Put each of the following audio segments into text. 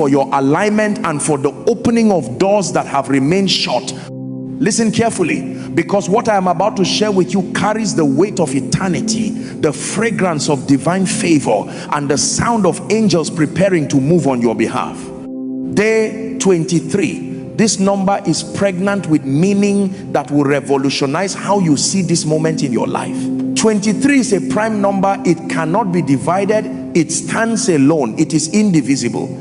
for your alignment and for the opening of doors that have remained shut. Listen carefully, because what I am about to share with you carries the weight of eternity, the fragrance of divine favor, and the sound of angels preparing to move on your behalf. Day 23. This number is pregnant with meaning that will revolutionize how you see this moment in your life. 23 is a prime number. It cannot be divided. It stands alone. It is indivisible.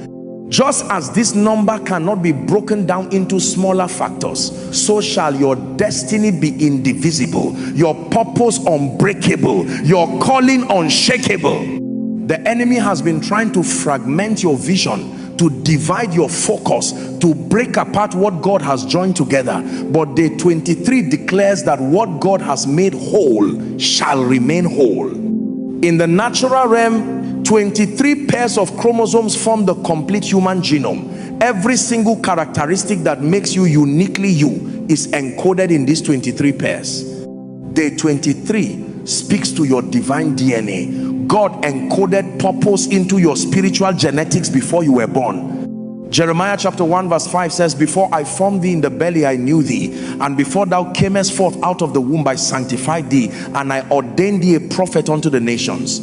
Just as this number cannot be broken down into smaller factors, so shall your destiny be indivisible, your purpose unbreakable, your calling unshakable. The enemy has been trying to fragment your vision, to divide your focus, to break apart what God has joined together. But day 23 declares that what God has made whole shall remain whole. In the natural realm, 23 pairs of chromosomes form the complete human genome. Every single characteristic that makes you uniquely you is encoded in these 23 pairs. Day 23 speaks to your divine DNA. God encoded purpose into your spiritual genetics before you were born. Jeremiah chapter 1 verse 5 says, before I formed thee in the belly I knew thee, and before thou camest forth out of the womb I sanctified thee, and I ordained thee a prophet unto the nations.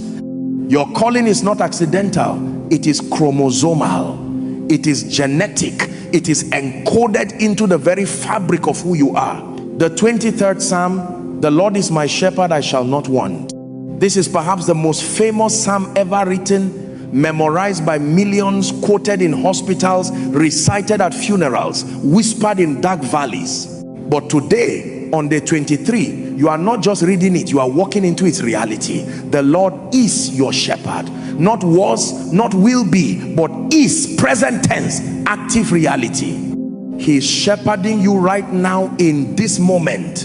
Your calling is not accidental. It is chromosomal. It is genetic. It is encoded into the very fabric of who you are. The 23rd Psalm, the Lord is my shepherd, I shall not want. This is perhaps the most famous psalm ever written, memorized by millions, quoted in hospitals, recited at funerals, whispered in dark valleys. But today, on day 23, you are not just reading it, you are walking into its reality. The Lord is your shepherd. Not was, not will be, but is, present tense, active reality. He is shepherding you right now in this moment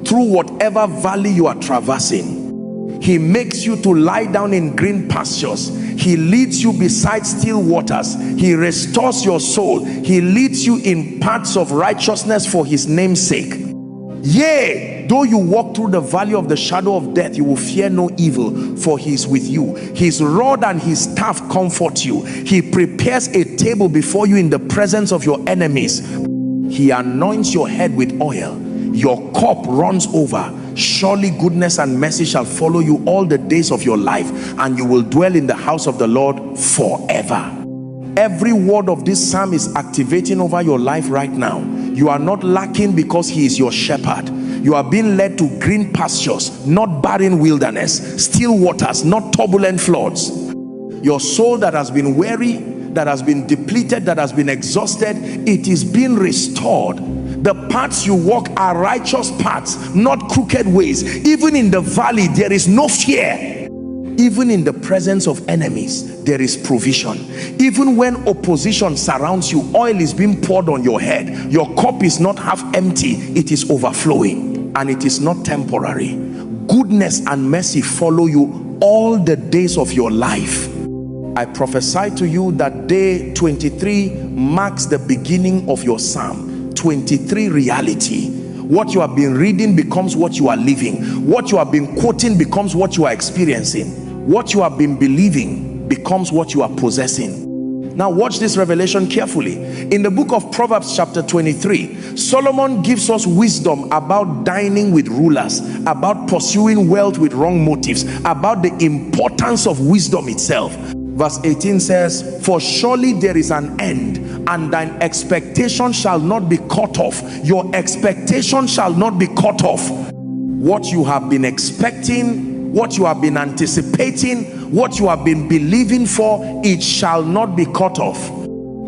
through whatever valley you are traversing. He makes you to lie down in green pastures. He leads you beside still waters. He restores your soul. He leads you in paths of righteousness for his name's sake. Yea, though you walk through the valley of the shadow of death, you will fear no evil, for he is with you. His rod and his staff comfort you. He prepares a table before you in the presence of your enemies. He anoints your head with oil. Your cup runs over. Surely goodness and mercy shall follow you all the days of your life, and you will dwell in the house of the Lord forever. Every word of this psalm is activating over your life right now. You are not lacking because he is your shepherd. You are being led to green pastures, not barren wilderness, still waters, not turbulent floods. Your soul that has been weary, that has been depleted, that has been exhausted, it is being restored. The paths you walk are righteous paths, not crooked ways. Even in the valley, there is no fear. Even in the presence of enemies, there is provision. Even when opposition surrounds you, oil is being poured on your head. Your cup is not half empty, it is overflowing, and it is not temporary. Goodness and mercy follow you all the days of your life. I prophesy to you that day 23 marks the beginning of your psalm. 23 reality. What you have been reading becomes what you are living. What you have been quoting becomes what you are experiencing. What you have been believing becomes what you are possessing. Now watch this revelation carefully. In the book of Proverbs chapter 23, Solomon gives us wisdom about dining with rulers, about pursuing wealth with wrong motives, about the importance of wisdom itself. Verse 18 says, for surely there is an end, and thine expectation shall not be cut off. Your expectation shall not be cut off. What you have been expecting, what you have been anticipating, what you have been believing for, it shall not be cut off.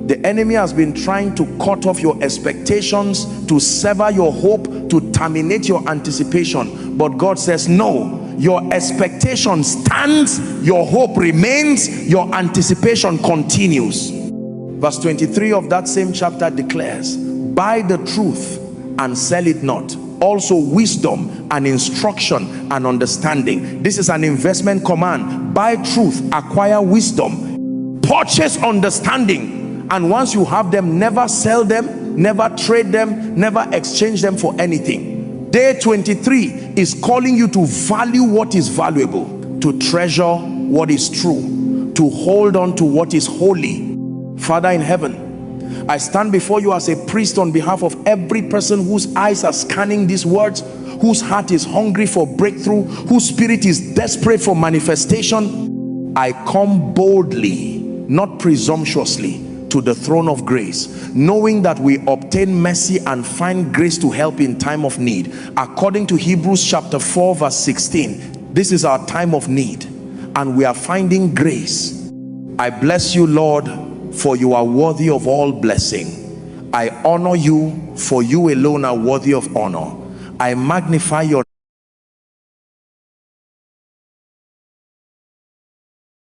The enemy has been trying to cut off your expectations, to sever your hope, to terminate your anticipation. But God says, no, your expectation stands, your hope remains, your anticipation continues. Verse 23 of that same chapter declares, buy the truth and sell it not. Also wisdom and instruction and understanding. This is an investment command. Buy truth, acquire wisdom, purchase understanding, and once you have them, never sell them, never trade them, never exchange them for anything. Day 23 is calling you to value what is valuable, to treasure what is true, to hold on to what is holy. Father in heaven, I stand before you as a priest on behalf of every person whose eyes are scanning these words, whose heart is hungry for breakthrough, whose spirit is desperate for manifestation. I come boldly, not presumptuously, to the throne of grace, knowing that we obtain mercy and find grace to help in time of need. According to Hebrews chapter 4 verse 16, this is our time of need and we are finding grace. I bless you, Lord, for you are worthy of all blessing. I honor you, for you alone are worthy of honor. I magnify your